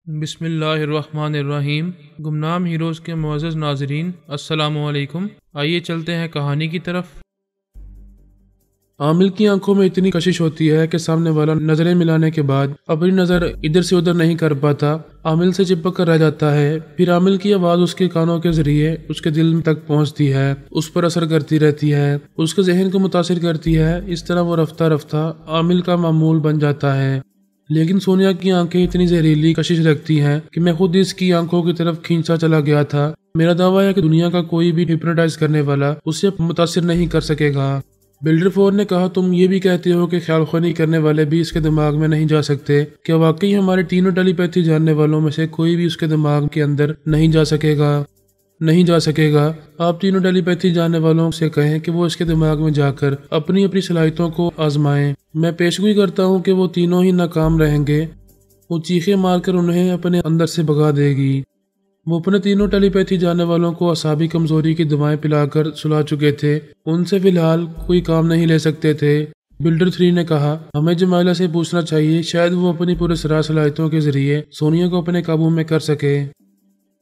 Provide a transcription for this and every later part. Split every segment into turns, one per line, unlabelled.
بسم اللہ الرحمن الرحیم۔ گمنام ہیروز کے معزز ناظرین، السلام علیکم۔ آئیے چلتے ہیں کہانی کی طرف۔ عامل کی آنکھوں میں اتنی کشش ہوتی ہے کہ سامنے والا نظریں ملانے کے بعد اپنی نظر ادھر سے ادھر نہیں کر پاتا، عامل سے چپک کر رہ جاتا ہے۔ پھر عامل کی آواز اس کے کانوں کے ذریعے اس کے دل تک پہنچتی ہے، اس پر اثر کرتی رہتی ہے، اس کے ذہن کو متاثر کرتی ہے۔ اس طرح وہ رفتہ رفتہ عامل کا معمول بن جاتا ہے۔ لیکن سونیا کی آنکھیں اتنی زہریلی کشش رکھتی ہیں کہ میں خود اس کی آنکھوں کی طرف کھینچا چلا گیا تھا۔ میرا دعویٰ ہے کہ دنیا کا کوئی بھی ہپنوٹائز کرنے والا اسے متاثر نہیں کر سکے گا۔ بلڈر فور نے کہا، تم یہ بھی کہتے ہو کہ خیال خوانی کرنے والے بھی اس کے دماغ میں نہیں جا سکتے؟ کیا واقعی ہمارے تینوں ٹیلی پیتھی جاننے والوں میں سے کوئی بھی اس کے دماغ کے اندر نہیں جا سکے گا؟ نہیں جا سکے گا۔ آپ تینوں ٹیلی پیتھی جاننے والوں سے کہیں کہ وہ اس کے دماغ میں جا کر اپنی اپنی صلاحیتوں کو آزمائیں۔ میں پیشگوئی کرتا ہوں کہ وہ تینوں ہی ناکام رہیں گے۔ وہ چیخیں مار کر انہیں اپنے اندر سے بھگا دے گی۔ وہ اپنے تینوں ٹیلی پیتھی جاننے والوں کو اعصابی کمزوری کی دوائیں پلا کر سلا چکے تھے، ان سے فی الحال کوئی کام نہیں لے سکتے تھے۔ بلڈر 3 نے کہا، ہمیں جمائلہ سے پوچھنا چاہیے، شاید وہ اپنی پورے سراہ صلاحیتوں کے ذریعے سونیا کو اپنے قابو میں کر سکے۔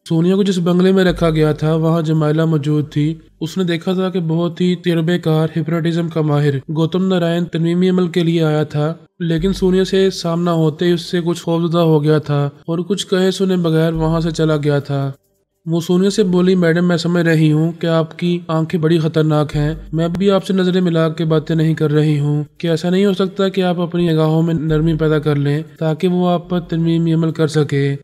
سونیا کو جس بنگلے میں رکھا گیا تھا وہاں جمائلہ موجود تھی۔ اس نے دیکھا تھا کہ بہت ہی تجربہ کار ہپنوٹزم کا ماہر گوتم نارائن ترمیمی عمل کے لیے آیا تھا، لیکن سونیا سے سامنا ہوتے ہی اس سے کچھ خوفزدہ ہو گیا تھا اور کچھ کہے سنے بغیر وہاں سے چلا گیا تھا۔ وہ سونیا سے بولی، میڈم میں سمجھ رہی ہوں کہ آپ کی آنکھیں بڑی خطرناک ہیں، میں بھی آپ سے نظریں ملا کے باتیں نہیں کر رہی ہوں کہ ایسا نہیں ہو سکتا کہ آپ اپنی نگاہوں میں نرمی پیدا کر لیں تاکہ وہ آپ پر ترمیمی عمل کر سکے۔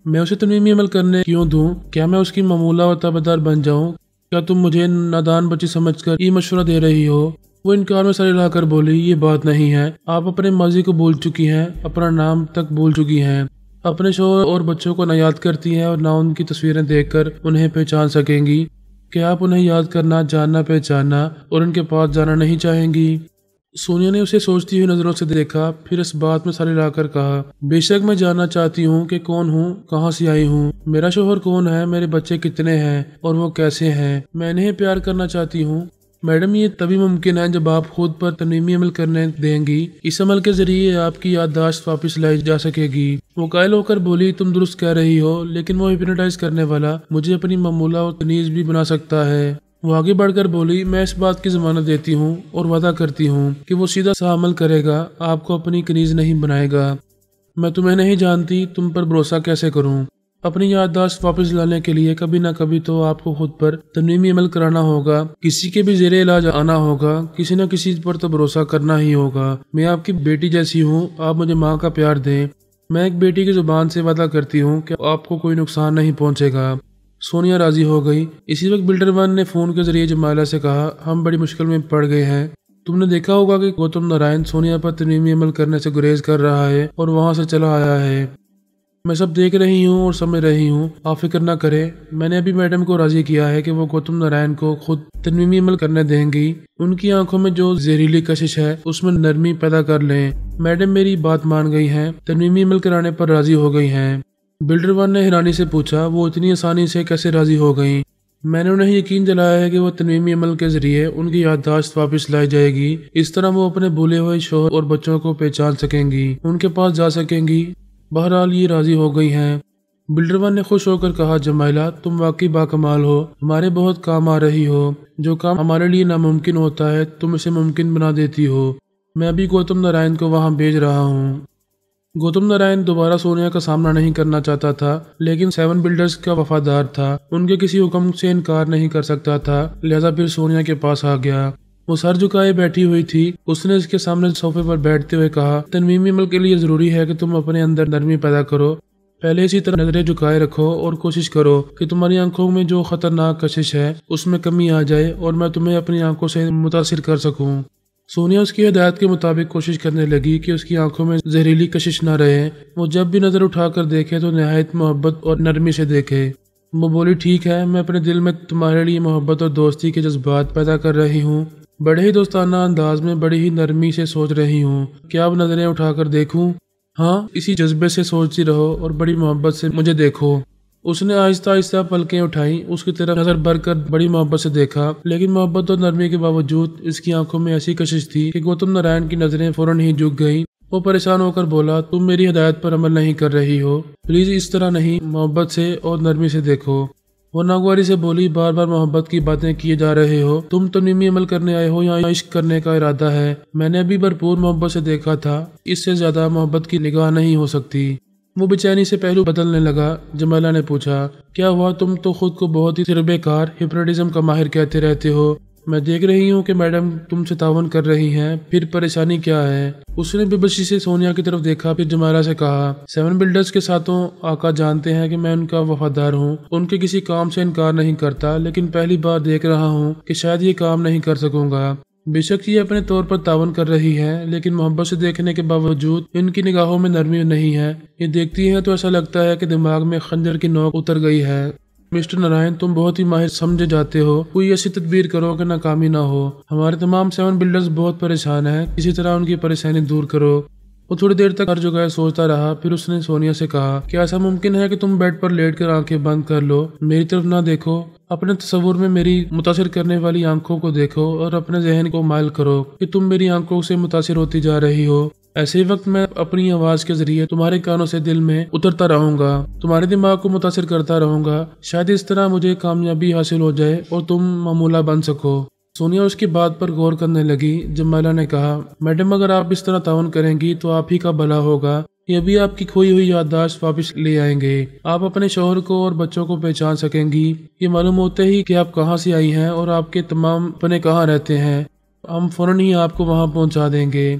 میں اسے ترمیمی عمل کرنے کیوں دوں؟ کیا میں اس کی معمولہ و تابعدار بن جاؤں؟ کیا تم مجھے نادان بچی سمجھ کر یہ مشورہ دے رہی ہو؟ وہ انکار میں سر ہلا کر بولی، یہ بات نہیں ہے، آپ اپنے ماضی کو بھول چکی ہیں، اپنا نام تک بھول چکی ہیں، اپنے شوہر اور بچوں کو نہ یاد کرتی ہیں اور نہ ان کی تصویریں دیکھ کر انہیں پہچان سکیں گی۔ کیا آپ انہیں یاد کرنا، جاننا، پہچاننا اور ان کے پاس جانا نہیں چاہیں گی؟ سونیا نے اسے سوچتی ہوئی نظروں سے دیکھا، پھر اس بات میں سر ہلا کر کہا، بے شک میں جاننا چاہتی ہوں کہ کون ہوں، کہاں سے آئی ہوں، میرا شوہر کون ہے، میرے بچے کتنے ہیں اور وہ کیسے ہیں، میں انہیں پیار کرنا چاہتی ہوں۔ میڈم یہ تبھی ممکن ہے جب آپ خود پر ترمیمی عمل کرنے دیں گی، اس عمل کے ذریعے آپ کی یادداشت واپس لائی جا سکے گی۔ وہ قائل ہو کر بولی، تم درست کہہ رہی ہو، لیکن وہ ہپنوٹائز کرنے والا مجھے اپنی معمولہ اور تنیز بھی بنا سکتا ہے۔ وہ آگے بڑھ کر بولی، میں اس بات کی ضمانت دیتی ہوں اور وعدہ کرتی ہوں کہ وہ سیدھا سا عمل کرے گا، آپ کو اپنی کنیز نہیں بنائے گا۔ میں تمہیں نہیں جانتی، تم پر بھروسہ کیسے کروں؟ اپنی یادداشت واپس لانے کے لیے کبھی نہ کبھی تو آپ کو خود پر ترمیمی عمل کرانا ہوگا، کسی کے بھی زیر علاج آنا ہوگا، کسی نہ کسی پر تو بھروسہ کرنا ہی ہوگا۔ میں آپ کی بیٹی جیسی ہوں، آپ مجھے ماں کا پیار دیں۔ میں ایک بیٹی کی زبان سے وعدہ کرتی ہوں کہ آپ کو کوئی نقصان نہیں پہنچے گا۔ سونیا راضی ہو گئی۔ اسی وقت بلڈر 1 نے فون کے ذریعے جمائلہ سے کہا، ہم بڑی مشکل میں پڑ گئے ہیں۔ تم نے دیکھا ہوگا کہ گوتم نارائن سونیا پر ترمیمی عمل کرنے سے گریز کر رہا ہے اور وہاں سے چلا آیا ہے۔ میں سب دیکھ رہی ہوں اور سمجھ رہی ہوں، آپ فکر نہ کریں۔ میں نے ابھی میڈم کو راضی کیا ہے کہ وہ گوتم نارائن کو خود ترمیمی عمل کرنے دیں گی۔ ان کی آنکھوں میں جو زہریلی کشش ہے اس میں نرمی پیدا کر لیں۔ میڈم میری بات مان گئی ہیں، ترمیمی عمل کرانے پر راضی ہو گئی ہیں۔ بلڈر 1 نے حیرانی سے پوچھا، وہ اتنی آسانی سے کیسے راضی ہو گئیں؟ میں نے انہیں یقین دلایا ہے کہ وہ ترمیمی عمل کے ذریعے ان کی یادداشت واپس لائی جائے گی، اس طرح وہ اپنے بھولے ہوئے شوہر اور بچوں کو پہچان سکیں گی، ان کے پاس جا سکیں گی۔ بہرحال یہ راضی ہو گئی ہیں۔ بلڈر 1 نے خوش ہو کر کہا، جمائلہ تم واقعی باکمال ہو، ہمارے بہت کام آ رہی ہو، جو کام ہمارے لیے ناممکن ہوتا ہے تم اسے ممکن بنا دیتی ہو۔ میں ابھی گوتم نارائن کو وہاں بھیج رہا ہوں۔ گوتم نارائن دوبارہ سونیا کا سامنا نہیں کرنا چاہتا تھا، لیکن 7 بلڈرز کا وفادار تھا، ان کے کسی حکم سے انکار نہیں کر سکتا تھا، لہذا پھر سونیا کے پاس آ گیا۔ وہ سر جھکائے بیٹھی ہوئی تھی۔ اس نے اس کے سامنے صوفے پر بیٹھتے ہوئے کہا، ترمیمی عمل کے لیے ضروری ہے کہ تم اپنے اندر نرمی پیدا کرو، پہلے اسی طرح نظریں جھکائے رکھو اور کوشش کرو کہ تمہاری آنکھوں میں جو خطرناک کشش ہے اس میں کمی آ جائے اور میں تمہیں اپنی آنکھوں سے متاثر کر سکوں۔ سونیا اس کی ہدایت کے مطابق کوشش کرنے لگی کہ اس کی آنکھوں میں زہریلی کشش نہ رہے۔ وہ جب بھی نظر اٹھا کر دیکھے تو نہایت محبت اور نرمی سے دیکھے۔ وہ بولی، ٹھیک ہے، میں اپنے دل میں تمہارے لیے محبت اور دوستی کے جذبات پیدا کر رہی ہوں، بڑے ہی دوستانہ انداز میں بڑی ہی نرمی سے سوچ رہی ہوں۔ کیا اب نظریں اٹھا کر دیکھوں؟ ہاں، اسی جذبے سے سوچتی رہو اور بڑی محبت سے مجھے دیکھو۔ اس نے آہستہ آہستہ پلکیں اٹھائیں، اس کی طرف نظر بھر کر بڑی محبت سے دیکھا، لیکن محبت اور نرمی کے باوجود اس کی آنکھوں میں ایسی کشش تھی کہ گوتم نارائن کی نظریں فوراً ہی جھک گئیں وہ پریشان ہو کر بولا تم میری ہدایت پر عمل نہیں کر رہی ہو، پلیز اس طرح نہیں، محبت سے اور نرمی سے دیکھو۔ وہ ناگواری سے بولی بار بار محبت کی باتیں کیے جا رہے ہو، تم ترمیمی عمل کرنے آئے ہو یا عشق کرنے کا ارادہ ہے؟ میں نے ابھی بھرپور محبت سے دیکھا تھا، اس سے زیادہ محبت کی نگاہ نہیں ہو سکتی۔ وہ بے چینی سے پہلو بدلنے لگا۔ جمیلہ نے پوچھا کیا ہوا؟ تم تو خود کو بہت ہی تجربے کار ہپنوٹزم کا ماہر کہتے رہتے ہو، میں دیکھ رہی ہوں کہ میڈم تم سے تعاون کر رہی ہیں، پھر پریشانی کیا ہے؟ اس نے بے بسی سے سونیا کی طرف دیکھا، پھر جمیلہ سے کہا 7 بلڈرز کے ساتھوں آقا جانتے ہیں کہ میں ان کا وفادار ہوں، ان کے کسی کام سے انکار نہیں کرتا، لیکن پہلی بار دیکھ رہا ہوں کہ شاید یہ کام نہیں کر سکوں گا۔ بے شک یہ اپنے طور پر تعاون کر رہی ہے، لیکن محبت سے دیکھنے کے باوجود ان کی نگاہوں میں نرمی نہیں ہے، یہ دیکھتی ہیں تو ایسا لگتا ہے کہ دماغ میں خنجر کی نوک اتر گئی ہے۔ مسٹر نارائن تم بہت ہی ماہر سمجھے جاتے ہو، کوئی ایسی تدبیر کرو کہ ناکامی نہ ہو، ہمارے تمام 7 بلڈرز بہت پریشان ہیں، کسی طرح ان کی پریشانی دور کرو۔ وہ تھوڑی دیر تک ہر جگہ سوچتا رہا، پھر اس نے سونیا سے کہا کیا ایسا ممکن ہے کہ تم بیڈ پر لیٹ کر آنکھیں بند کر لو، میری طرف نہ دیکھو، اپنے تصور میں میری متاثر کرنے والی آنکھوں کو دیکھو اور اپنے ذہن کو مائل کرو کہ تم میری آنکھوں سے متاثر ہوتی جا رہی ہو، ایسے ہی وقت میں اپنی آواز کے ذریعے تمہارے کانوں سے دل میں اترتا رہوں گا، تمہارے دماغ کو متاثر کرتا رہوں گا، شاید اس طرح مجھے کامیابی حاصل ہو جائے اور تم معمولہ بن سکو۔ سونیا اس کی بات پر غور کرنے لگی۔ جمیلہ نے کہا میڈم اگر آپ اس طرح تعاون کریں گی تو آپ ہی کا بھلا ہوگا، یہ بھی آپ کی کھوئی ہوئی یادداشت واپس لے آئیں گے، آپ اپنے شوہر کو اور بچوں کو پہچان سکیں گی، یہ معلوم ہوتے ہی کہ آپ کہاں سے آئی ہیں اور آپ کے تمام اپنے کہاں رہتے ہیں، ہم فوراً ہی آپ کو وہاں پہنچا دیں گے۔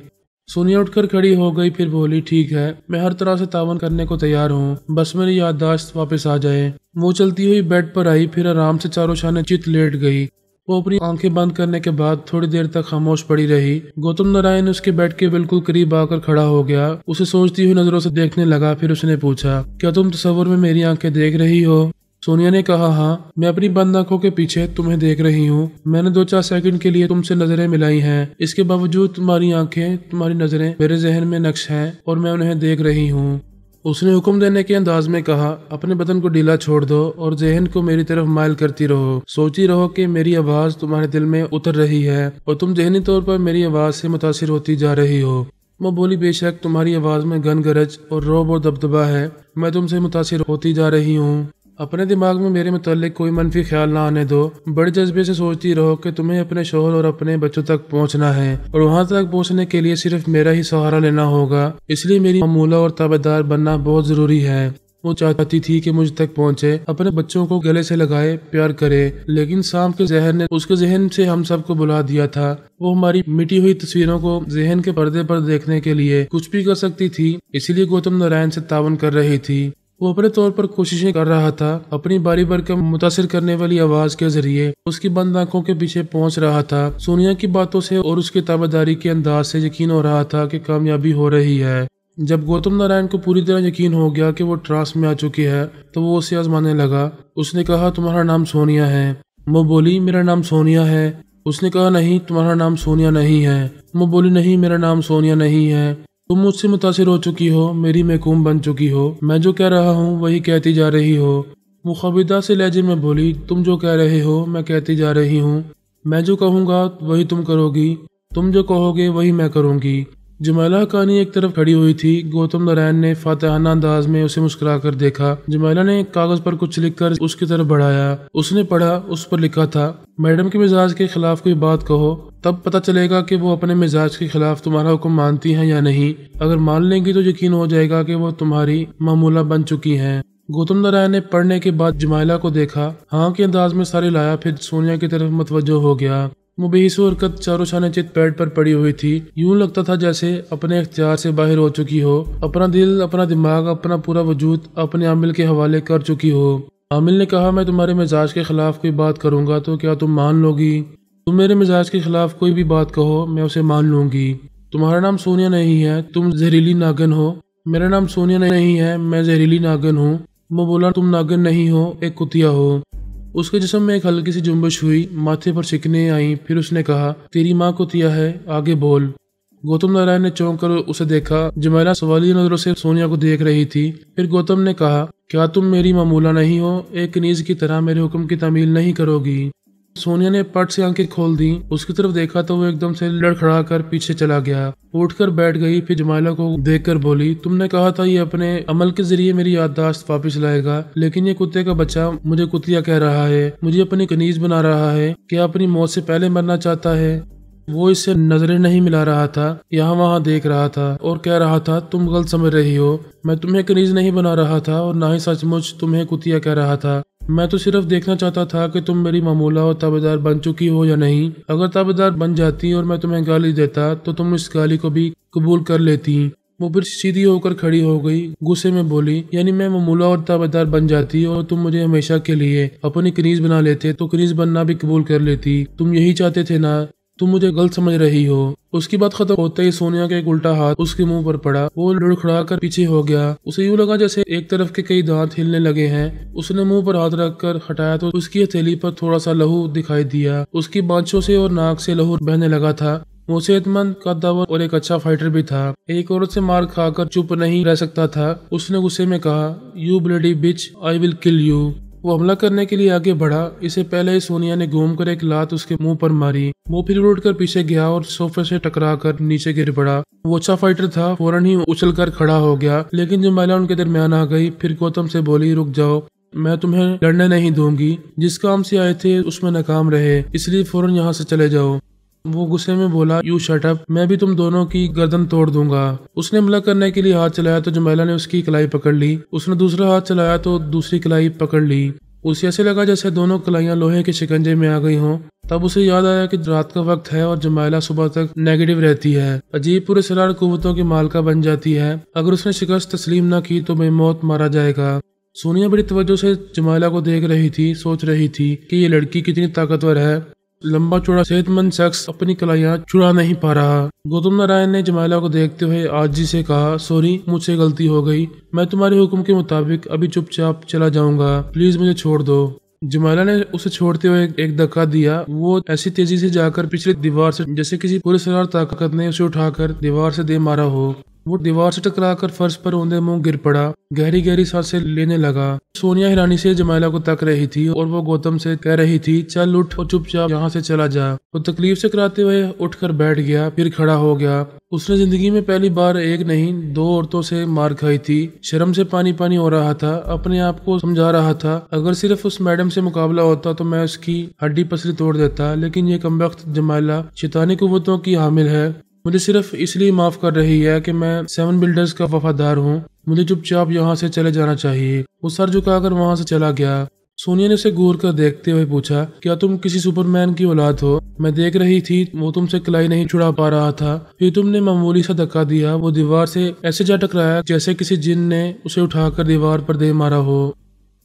سونیا اٹھ کر کھڑی ہو گئی، پھر بولی ٹھیک ہے، میں ہر طرح سے تعاون کرنے کو تیار ہوں، بس میری یادداشت واپس آ جائے۔ وہ چلتی ہوئی بیڈ پر آئی، پھر آرام سے چاروں شانے چت لیٹ گئی۔ وہ اپنی آنکھیں بند کرنے کے بعد تھوڑی دیر تک خاموش پڑی رہی۔ گوتم نارائن اس کے بیڈ کے بالکل قریب آ کر کھڑا ہو گیا، اسے سوچتی ہوئی نظروں سے دیکھنے لگا، پھر اس نے پوچھا کیا تم تصور میں میری آنکھیں دیکھ رہی ہو؟ سونیا نے کہا ہاں، میں اپنی بند آنکھوں کے پیچھے تمہیں دیکھ رہی ہوں، میں نے 2-4 سیکنڈ کے لیے تم سے نظریں ملائی ہیں، اس کے باوجود تمہاری آنکھیں، تمہاری نظریں میرے ذہن میں نقش ہیں اور میں انہیں دیکھ رہی ہوں۔ اس نے حکم دینے کے انداز میں کہا اپنے بدن کو ڈھیلا چھوڑ دو اور ذہن کو میری طرف مائل کرتی رہو، سوچتی رہو کہ میری آواز تمہارے دل میں اتر رہی ہے اور تم ذہنی طور پر میری آواز سے متاثر ہوتی جا رہی ہو۔ وہ بولی بے شک تمہاری آواز میں گن گرج اور روب اور دبدبہ ہے، میں تم سے متاثر ہوتی جا رہی ہوں۔ اپنے دماغ میں میرے متعلق کوئی منفی خیال نہ آنے دو، بڑے جذبے سے سوچتی رہو کہ تمہیں اپنے شوہر اور اپنے بچوں تک پہنچنا ہے اور وہاں تک پہنچنے کے لیے صرف میرا ہی سہارا لینا ہوگا، اس لیے میری معمولہ اور تابعدار بننا بہت ضروری ہے۔ وہ چاہتی تھی کہ مجھ تک پہنچے، اپنے بچوں کو گلے سے لگائے، پیار کرے، لیکن شام کے زہر نے اس کے ذہن سے ہم سب کو بلا دیا تھا۔ وہ ہماری مٹی ہوئی تصویروں کو ذہن کے پردے پر دیکھنے کے لیے کچھ بھی کر سکتی تھی، اسی لیے گوتم نارائن سے تعاون کر رہی تھی۔ وہ اپنے طور پر کوششیں کر رہا تھا، اپنی باری بھر کے متاثر کرنے والی آواز کے ذریعے اس کی بند آنکھوں کے پیچھے پہنچ رہا تھا۔ سونیا کی باتوں سے اور اس کے تابعداری کے انداز سے یقین ہو رہا تھا کہ کامیابی ہو رہی ہے۔ جب گوتم نارائن کو پوری طرح یقین ہو گیا کہ وہ ٹرانس میں آ چکی ہے تو وہ اسے آزمانے لگا۔ اس نے کہا تمہارا نام سونیا ہے؟ وہ بولی میرا نام سونیا ہے۔ اس نے کہا نہیں، تمہارا نام سونیا نہیں ہے۔ وہ بولی نہیں، میرا نام سونیا نہیں ہے، تم مجھ سے متاثر ہو چکی ہو، میری محکوم بن چکی ہو، میں جو کہہ رہا ہوں وہی کہتی جا رہی ہو۔ وہ خبیثہ سے لہجے میں بولی تم جو کہہ رہے ہو میں کہتی جا رہی ہوں، میں جو کہوں گا وہی تم کرو گی، تم جو کہو گے وہی میں کروں گی۔ جمیلہ حقانی ایک طرف کھڑی ہوئی تھی۔ گوتم نارائن نے فاتحانہ انداز میں اسے مسکرا کر دیکھا۔ جمیلہ نے کاغذ پر کچھ لکھ کر اس کی طرف بڑھایا۔ اس نے پڑھا، اس پر لکھا تھا میڈم کے مزاج کے خلاف کوئی بات کہو، تب پتہ چلے گا کہ وہ اپنے مزاج کے خلاف تمہارا حکم مانتی ہیں یا نہیں، اگر مان لیں گی تو یقین ہو جائے گا کہ وہ تمہاری معمولہ بن چکی ہیں۔ گوتم نارائن نے پڑھنے کے بعد جمیلہ کو دیکھا، ہاں کے انداز میں سارے لایا، پھر سونیا کی طرف متوجہ ہو گیا۔ وہ بے حس و حرکت چاروں شانے چت پیڈ پر پڑی ہوئی تھی، یوں لگتا تھا جیسے اپنے اختیار سے باہر ہو چکی ہو، اپنا دل، اپنا دماغ، اپنا پورا وجود اپنے عامل کے حوالے کر چکی ہو۔ عامل نے کہا میں تمہارے مزاج کے خلاف کوئی بات کروں گا تو کیا تم مان لو گی؟ تم میرے مزاج کے خلاف کوئی بھی بات کہو میں اسے مان لوں گی۔ تمہارا نام سونیا نہیں ہے، تم زہریلی ناگن ہو۔ میرا نام سونیا نہیں ہے، میں زہریلی ناگن ہوں۔ وہ بولا تم ناگن نہیں ہو، ایک کتیا ہو۔ اس کے جسم میں ایک ہلکی سی جنبش ہوئی، ماتھے پر شکنیں آئیں، پھر اس نے کہا تیری ماں کتیا ہے، آگے بول۔ گوتم نارائن نے چونک کر اسے دیکھا۔ جمیلہ سوالی نظروں سے سونیا کو دیکھ رہی تھی۔ پھر گوتم نے کہا کیا تم میری معمولہ نہیں ہو؟ ایک کنیز کی طرح میرے حکم کی تعمیل نہیں کرو گی؟ سونیا نے پٹ سے آنکھیں کھول دی، اس کی طرف دیکھا تو وہ ایک دم سے لڑکھڑا کر پیچھے چلا گیا، اٹھ کر بیٹھ گئی، پھر جمائلہ کو دیکھ کر بولی تم نے کہا تھا یہ اپنے عمل کے ذریعے میری یادداشت واپس لائے گا، لیکن یہ کتے کا بچہ مجھے کتیا کہہ رہا ہے، مجھے اپنی کنیز بنا رہا ہے، کیا اپنی موت سے پہلے مرنا چاہتا ہے؟ وہ اس سے نظریں نہیں ملا رہا تھا، یہاں وہاں دیکھ رہا تھا اور کہہ رہا تھا تم غلط سمجھ رہی ہو، میں تمہیں کنیز نہیں بنا رہا تھا اور نہ ہی سچ مچ تمہیں کتیا کہہ رہا تھا، میں تو صرف دیکھنا چاہتا تھا کہ تم میری معمولہ اور تابعدار بن چکی ہو یا نہیں، اگر تابعدار بن جاتی اور میں تمہیں گالی دیتا تو تم اس گالی کو بھی قبول کر لیتی۔ وہ پھر سیدھی ہو کر کھڑی ہو گئی، غصے میں بولی یعنی میں معمولہ اور تابعدار بن جاتی اور تم مجھے ہمیشہ کے لیے اپنی کنیز بنا لیتے تو کنیز بننا بھی قبول کر لیتی، تم یہی چاہتے تھے نا، تم مجھے غلط سمجھ رہی ہو۔ اس کی بات ختم ہوتے ہی سونیا کا ایک الٹا ہاتھ اس کے منہ پر پڑا، وہ لڑکھڑا کر پیچھے ہو گیا، اسے یوں لگا جیسے ایک طرف کے کئی دانت ہلنے لگے ہیں، اس نے منہ پر ہاتھ رکھ کر ہٹایا تو اس کی ہتھیلی پر تھوڑا سا لہو دکھائی دیا، اس کی بانچوں سے اور ناک سے لہو بہنے لگا تھا۔ وہ صحت مند، قدور اور ایک اچھا فائٹر بھی تھا، ایک عورت سے مار کھا کر چپ نہیں رہ سکتا تھا۔ اس نے غصے میں کہا یو بلڈی بچ آئی ول کل یو۔ وہ حملہ کرنے کے لیے آگے بڑھا، اسے پہلے ہی سونیا نے گھوم کر ایک لات اس کے منہ پر ماری، وہ پھر اڑ کر پیچھے گیا اور صوفے سے ٹکرا کر نیچے گر پڑا۔ وہ اچھا فائٹر تھا، فوراً ہی اچھل کر کھڑا ہو گیا، لیکن جمائلہ ان کے درمیان آ گئی، پھر گوتم سے بولی رک جاؤ، میں تمہیں لڑنے نہیں دوں گی، جس کام سے آئے تھے اس میں ناکام رہے، اس لیے فوراً یہاں سے چلے جاؤ۔ وہ غصے میں بولا یو شٹ اپ، میں بھی تم دونوں کی گردن توڑ دوں گا۔ اس نے حملہ کرنے کے لیے ہاتھ چلایا تو جمائلہ نے اس کی کلائی پکڑ لی، اس نے دوسرا ہاتھ چلایا تو دوسری کلائی پکڑ لی، اسے ایسے لگا جیسے دونوں کلائیاں لوہے کے شکنجے میں آ گئی ہوں۔ تب اسے یاد آیا کہ رات کا وقت ہے اور جمائلہ صبح تک نیگیٹو رہتی ہے، عجیب پورے سرار قوتوں کی مالکہ بن جاتی ہے، اگر اس نے شکست تسلیم نہ کی تو بے موت مارا جائے گا۔ سونیا بڑی توجہ سے جمائلہ کو دیکھ رہی تھی، سوچ رہی تھی کہ یہ لڑکی کتنی طاقتور ہے، لمبا چوڑا صحت مند شخص اپنی کلائیاں چھڑا نہیں پا رہا۔ گوتم نارائن نے جمائلہ کو دیکھتے ہوئے عاجزی سے کہا سوری، مجھ سے غلطی ہو گئی، میں تمہارے حکم کے مطابق ابھی چپ چاپ چلا جاؤں گا، پلیز مجھے چھوڑ دو۔ جمائلہ نے اسے چھوڑتے ہوئے ایک دھکا دیا، وہ ایسی تیزی سے جا کر پچھلی دیوار سے جیسے کسی پورے سرار طاقت نے اسے اٹھا کر دیوار سے دے مارا ہو۔ وہ دیوار سے ٹکرا کر فرش پر اوندے منہ گر پڑا، گہری گہری سانسیں لینے لگا۔ سونیا حیرانی سے جمائلہ کو تک رہی تھی اور وہ گوتم سے کہہ رہی تھی چل اٹھ اور چپ چاپ یہاں سے چلا جا۔ وہ تکلیف سے کراتے ہوئے اٹھ کر بیٹھ گیا، پھر کھڑا ہو گیا۔ اس نے زندگی میں پہلی بار ایک نہیں 2 عورتوں سے مار کھائی تھی، شرم سے پانی پانی ہو رہا تھا، اپنے آپ کو سمجھا رہا تھا اگر صرف اس میڈم سے مقابلہ ہوتا تو میں اس کی ہڈی پسلی توڑ دیتا، لیکن یہ کمبخت جمائلہ شیطانی قوتوں کی حامل ہے، مجھے صرف اس لیے معاف کر رہی ہے کہ میں 7 بلڈرز کا وفادار ہوں، مجھے چپ چاپ یہاں سے چلے جانا چاہیے۔ وہ سر جھکا کر وہاں سے چلا گیا۔ سونیا نے اسے گور کر دیکھتے ہوئے پوچھا کیا تم کسی سپر مین کی اولاد ہو؟ میں دیکھ رہی تھی وہ تم سے کلائی نہیں چھڑا پا رہا تھا، پھر تم نے معمولی سا دھکا دیا، وہ دیوار سے ایسے جا ٹکرایا جیسے کسی جن نے اسے اٹھا کر دیوار پر دے مارا ہو۔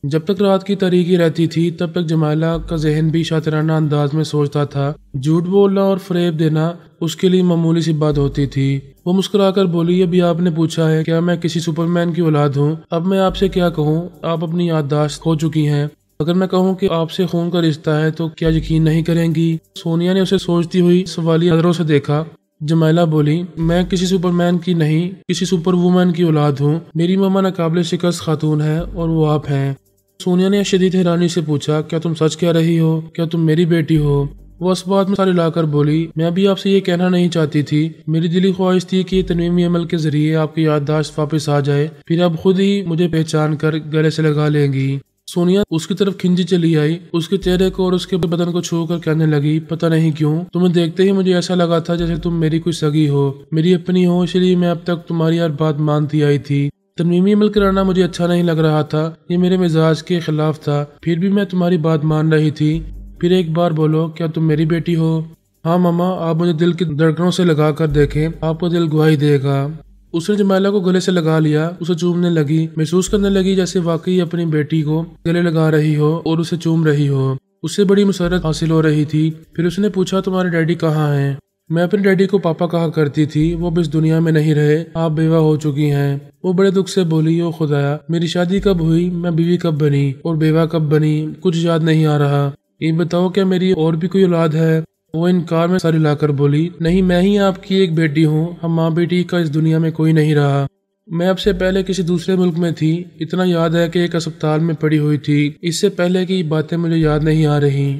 جب تک رات کی تاریکی رہتی تھی تب تک جمائلہ کا ذہن بھی شاطرانہ انداز میں سوچتا تھا، جھوٹ بولنا اور فریب دینا اس کے لیے معمولی سی بات ہوتی تھی۔ وہ مسکرا کر بولی ابھی آپ نے پوچھا ہے کیا میں کسی سپر مین کی اولاد ہوں، اب میں آپ سے کیا کہوں، آپ اپنی یادداشت کھو چکی ہیں، اگر میں کہوں کہ آپ سے خون کا رشتہ ہے تو کیا یقین نہیں کریں گی؟ سونیا نے اسے سوچتی ہوئی سوالیہ نظروں سے دیکھا۔ جمائلہ بولی میں کسی سپر مین کی نہیں، کسی سپر وومن کی اولاد ہوں، میری ماما ناقابل شکست خاتون ہے اور وہ آپ ہیں۔ سونیا نے شدید حیرانی سے پوچھا کیا تم سچ کہہ رہی ہو، کیا تم میری بیٹی ہو؟ وہ اس بات میں ساری لا کر بولی میں ابھی آپ سے یہ کہنا نہیں چاہتی تھی، میری دلی خواہش تھی کہ تنویمی عمل کے ذریعے آپ کی یادداشت واپس آ جائے، پھر آپ خود ہی مجھے پہچان کر گلے سے لگا لیں گی۔ سونیا اس کی طرف کھنجی چلی آئی، اس کے چہرے کو اور اس کے بدن کو چھو کر کہنے لگی پتہ نہیں کیوں تمہیں دیکھتے ہی مجھے ایسا لگا تھا جیسے تم میری کوئی سگی ہو، میری اپنی ہو، اس لیے میں اب تک تمہاری ہر بات مانتی آئی تھی۔ تنویمی عمل کرانا مجھے اچھا نہیں لگ رہا تھا، یہ میرے مزاج کے خلاف تھا، پھر بھی میں تمہاری بات مان رہی تھی۔ پھر ایک بار بولو کیا تم میری بیٹی ہو؟ ہاں ماما، آپ مجھے دل کی دھڑکنوں سے لگا کر دیکھیں، آپ کو دل گواہی دے گا۔ اس نے جمائلہ کو گلے سے لگا لیا، اسے چومنے لگی، محسوس کرنے لگی جیسے واقعی اپنی بیٹی کو گلے لگا رہی ہو اور اسے چوم رہی ہو، اس سے بڑی مسرت حاصل ہو رہی تھی۔ پھر اس نے پوچھا تمہارے ڈیڈی کہاں ہیں؟ میں اپنے ڈیڈی کو پاپا کہا کرتی تھی، وہ بھی اس دنیا میں نہیں رہے، آپ بیوہ ہو چکی ہیں۔ وہ بڑے دکھ سے بولی او خدایا، میری شادی کب ہوئی، میں بیوی کب بنی اور بیوہ کب بنی، کچھ یاد نہیں آ رہا، یہ بتاؤ کیا میری اور بھی کوئی اولاد ہے؟ وہ انکار میں ساری لا کر بولی نہیں، میں ہی آپ کی ایک بیٹی ہوں، ہم ماں بیٹی کا اس دنیا میں کوئی نہیں رہا، میں اب سے پہلے کسی دوسرے ملک میں تھی، اتنا یاد ہے کہ ایک اسپتال میں پڑی ہوئی تھی، اس سے پہلے کی باتیں مجھے یاد نہیں آ رہی۔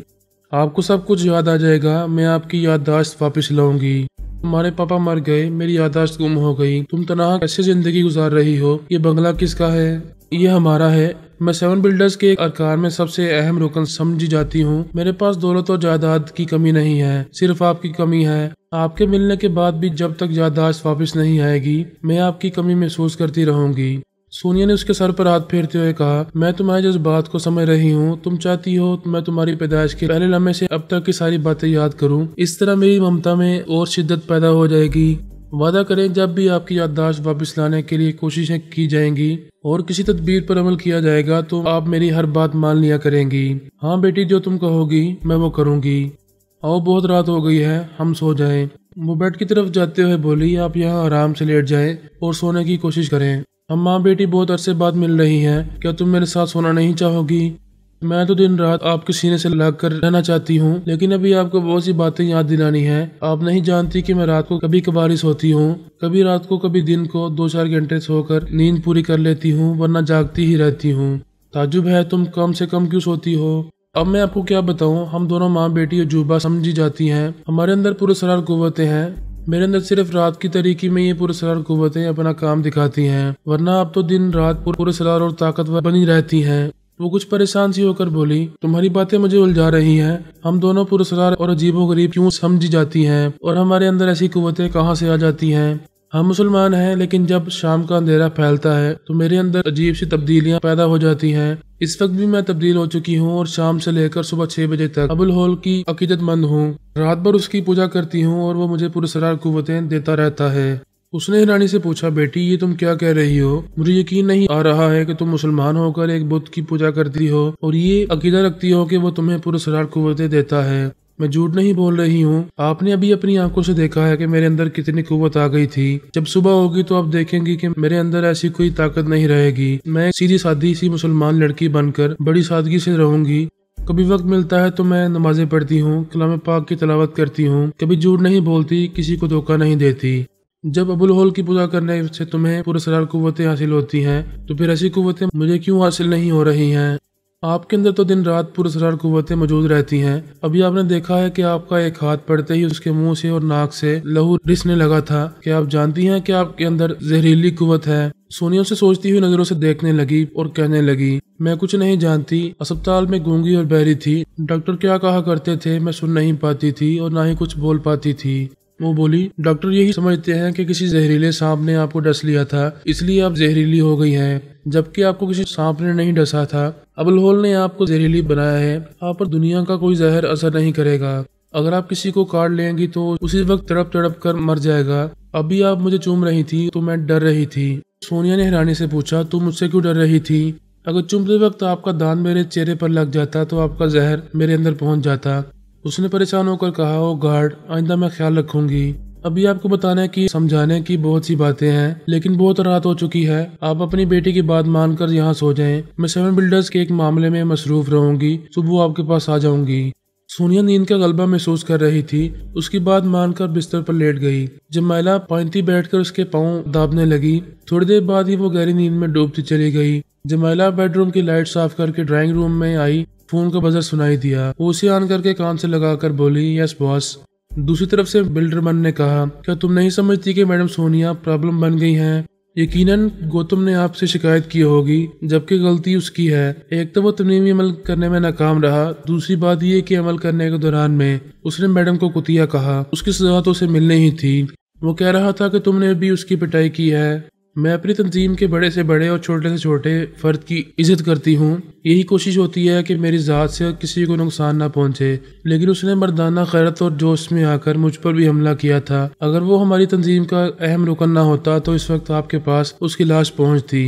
آپ کو سب کچھ یاد آ جائے گا، میں آپ کی یادداشت واپس لاؤں گی۔ تمہارے پاپا مر گئے، میری یادداشت گم ہو گئی، تم تنہا کیسے زندگی گزار رہی ہو، یہ بنگلہ کس کا ہے؟ یہ ہمارا ہے۔ میں 7 بلڈرز کے ارکان میں سب سے اہم رکن سمجھی جاتی ہوں۔ میرے پاس دولت اور جائیداد کی کمی نہیں ہے، صرف آپ کی کمی ہے۔ آپ کے ملنے کے بعد بھی جب تک یادداشت واپس نہیں آئے گی، میں آپ کی کمی محسوس کرتی رہوں گی۔ سونیا نے اس کے سر پر ہاتھ پھیرتے ہوئے کہا، میں تمہارے جذبات کو سمجھ رہی ہوں، تم چاہتی ہو میں تمہاری پیدائش کے پہلے لمحے سے اب تک کی ساری باتیں یاد کروں، اس طرح میری ممتا میں اور شدت پیدا ہو جائے گی۔ وعدہ کریں جب بھی آپ کی یادداشت واپس لانے کے لیے کوششیں کی جائیں گی اور کسی تدبیر پر عمل کیا جائے گا تو آپ میری ہر بات مان لیا کریں گی۔ ہاں بیٹی، جو تم کہو گی میں وہ کروں گی۔ آؤ بہت رات ہو گئی ہے، ہم سو جائیں۔ وہ بیڈ کی طرف جاتے ہوئے بولی، آپ یہاں آرام سے لیٹ جائیں اور سونے کی کوشش کریں۔ ہم ماں بیٹی بہت عرصے بعد مل رہی ہیں، کیا تم میرے ساتھ سونا نہیں چاہو گی؟ میں تو دن رات آپ کے سینے سے لگ کر رہنا چاہتی ہوں، لیکن ابھی آپ کو بہت سی باتیں یاد دلانی ہیں۔ آپ نہیں جانتی کہ میں رات کو کبھی کبھار ہی سوتی ہوں، کبھی رات کو کبھی دن کو 2-4 گھنٹے سو کر نیند پوری کر لیتی ہوں، ورنہ جاگتی ہی رہتی ہوں۔ تعجب ہے تم کم سے کم کیوں سوتی ہو؟ اب میں آپ کو کیا بتاؤں، ہم دونوں ماں بیٹی عجوبہ سمجھی جاتی ہیں، ہمارے اندر پراسرار قوتیں ہیں۔ میرے اندر صرف رات کی تاریکی میں یہ پراسرار قوتیں اپنا کام دکھاتی ہیں، ورنہ اب تو دن رات پراسرار اور طاقتور بنی رہتی ہیں۔ وہ کچھ پریشان سی ہو کر بولی، تمہاری باتیں مجھے الجھا رہی ہیں، ہم دونوں پراسرار اور عجیب و غریب کیوں سمجھی جاتی ہیں، اور ہمارے اندر ایسی قوتیں کہاں سے آ جاتی ہیں؟ ہم مسلمان ہیں، لیکن جب شام کا اندھیرا پھیلتا ہے تو میرے اندر عجیب سی تبدیلیاں پیدا ہو جاتی ہیں۔ اس وقت بھی میں تبدیل ہو چکی ہوں اور شام سے لے کر صبح 6 بجے تک ابوالہول کی عقیدت مند ہوں۔ رات بھر اس کی پوجا کرتی ہوں اور وہ مجھے پراسرار قوتیں دیتا رہتا ہے۔ اس نے رانی سے پوچھا، بیٹی یہ تم کیا کہہ رہی ہو؟ مجھے یقین نہیں آ رہا ہے کہ تم مسلمان ہو کر ایک بت کی پوجا کرتی ہو اور یہ عقیدہ رکھتی ہو کہ وہ تمہیں پراسرار قوتیں دیتا ہے۔ میں جھوٹ نہیں بول رہی ہوں، آپ نے ابھی اپنی آنکھوں سے دیکھا ہے کہ میرے اندر کتنی قوت آ گئی تھی۔ جب صبح ہوگی تو آپ دیکھیں گی کہ میرے اندر ایسی کوئی طاقت نہیں رہے گی۔ میں ایک سیدھی سادی سی مسلمان لڑکی بن کر بڑی سادگی سے رہوں گی۔ کبھی وقت ملتا ہے تو میں نمازیں پڑھتی ہوں، کلام پاک کی تلاوت کرتی ہوں، کبھی جھوٹ نہیں بولتی، کسی کو دھوکہ نہیں دیتی۔ جب ابوالہول کی پوجا کرنے سے تمہیں پراسرار قوتیں حاصل ہوتی ہیں تو پھر ایسی قوتیں مجھے کیوں حاصل نہیں ہو رہی ہیں؟ آپ کے اندر تو دن رات پراسرار قوتیں موجود رہتی ہیں۔ ابھی آپ نے دیکھا ہے کہ آپ کا ایک ہاتھ پڑتے ہی اس کے منہ سے اور ناک سے لہو رسنے لگا تھا۔ کیا آپ جانتی ہیں کہ آپ کے اندر زہریلی قوت ہے؟ سونیا اسے سوچتی ہوئی نظروں سے دیکھنے لگی اور کہنے لگی، میں کچھ نہیں جانتی، اسپتال میں گونگی اور بہری تھی، ڈاکٹر کیا کہا کرتے تھے میں سن نہیں پاتی تھی اور نہ ہی کچھ بول پاتی تھی۔ وہ بولی، ڈاکٹر یہی سمجھتے ہیں کہ کسی زہریلے سانپ نے آپ کو ڈس لیا تھا، اس لیے آپ زہریلی ہو گئی ہیں، جبکہ آپ کو کسی سانپ نے نہیں ڈسا تھا۔ ابوالہول نے آپ کو زہریلی بنایا ہے، آپ پر دنیا کا کوئی زہر اثر نہیں کرے گا۔ اگر آپ کسی کو کاٹ لیں گی تو اسی وقت تڑپ تڑپ کر مر جائے گا۔ ابھی آپ مجھے چوم رہی تھی تو میں ڈر رہی تھی۔ سونیا نے حیرانی سے پوچھا، تم مجھ سے کیوں ڈر رہی تھی؟ اگر چومتے وقت آپ کا دانت میرے چہرے پر لگ جاتا تو آپ کا زہر میرے اندر پہنچ جاتا۔ اس نے پریشان ہو کر کہا، او گارڈ، آئندہ میں خیال رکھوں گی۔ ابھی آپ کو بتانے کی سمجھانے کی بہت سی باتیں ہیں، لیکن بہت رات ہو چکی ہے، آپ اپنی بیٹی کی بات مان کر یہاں سو جائیں۔ میں 7 بلڈرز کے ایک معاملے میں مصروف رہوں گی، صبح آپ کے پاس آ جاؤں گی۔ سونیا نیند کا غلبہ محسوس کر رہی تھی، اس کی بات مان کر بستر پر لیٹ گئی۔ جمیلہ پائنتی بیٹھ کر اس کے پاؤں دابنے لگی۔ تھوڑی دیر بعد ہی وہ گہری نیند میں ڈوبتی چلی گئی۔ جمیلہ بیڈ روم کی لائٹ صاف کر کے ڈرائنگ روم میں آئی، فون کا بزر سنائی دیا۔ وہ اسے آن کر کے کان سے لگا کر بولی، یس باس۔ دوسری طرف سے بلڈرمن نے کہا، کیا تم نہیں سمجھتی کہ میڈم سونیا پرابلم بن گئی ہیں؟ یقیناً گوتم نے آپ سے شکایت کی ہوگی، جبکہ غلطی اس کی ہے۔ ایک تو وہ تنظیمی عمل کرنے میں ناکام رہا، دوسری بات یہ کہ عمل کرنے کے دوران میں اس نے میڈم کو کتیا کہا۔ اس کی سزا تو اسے ملنے ہی تھی۔ وہ کہہ رہا تھا کہ تم نے بھی اس کی پٹائی کی ہے۔ میں اپنی تنظیم کے بڑے سے بڑے اور چھوٹے سے چھوٹے فرد کی عزت کرتی ہوں، یہی کوشش ہوتی ہے کہ میری ذات سے کسی کو نقصان نہ پہنچے، لیکن اس نے مردانہ غیرت اور جوش میں آ کر مجھ پر بھی حملہ کیا تھا۔ اگر وہ ہماری تنظیم کا اہم رکن نہ ہوتا تو اس وقت آپ کے پاس اس کی لاش پہنچتی۔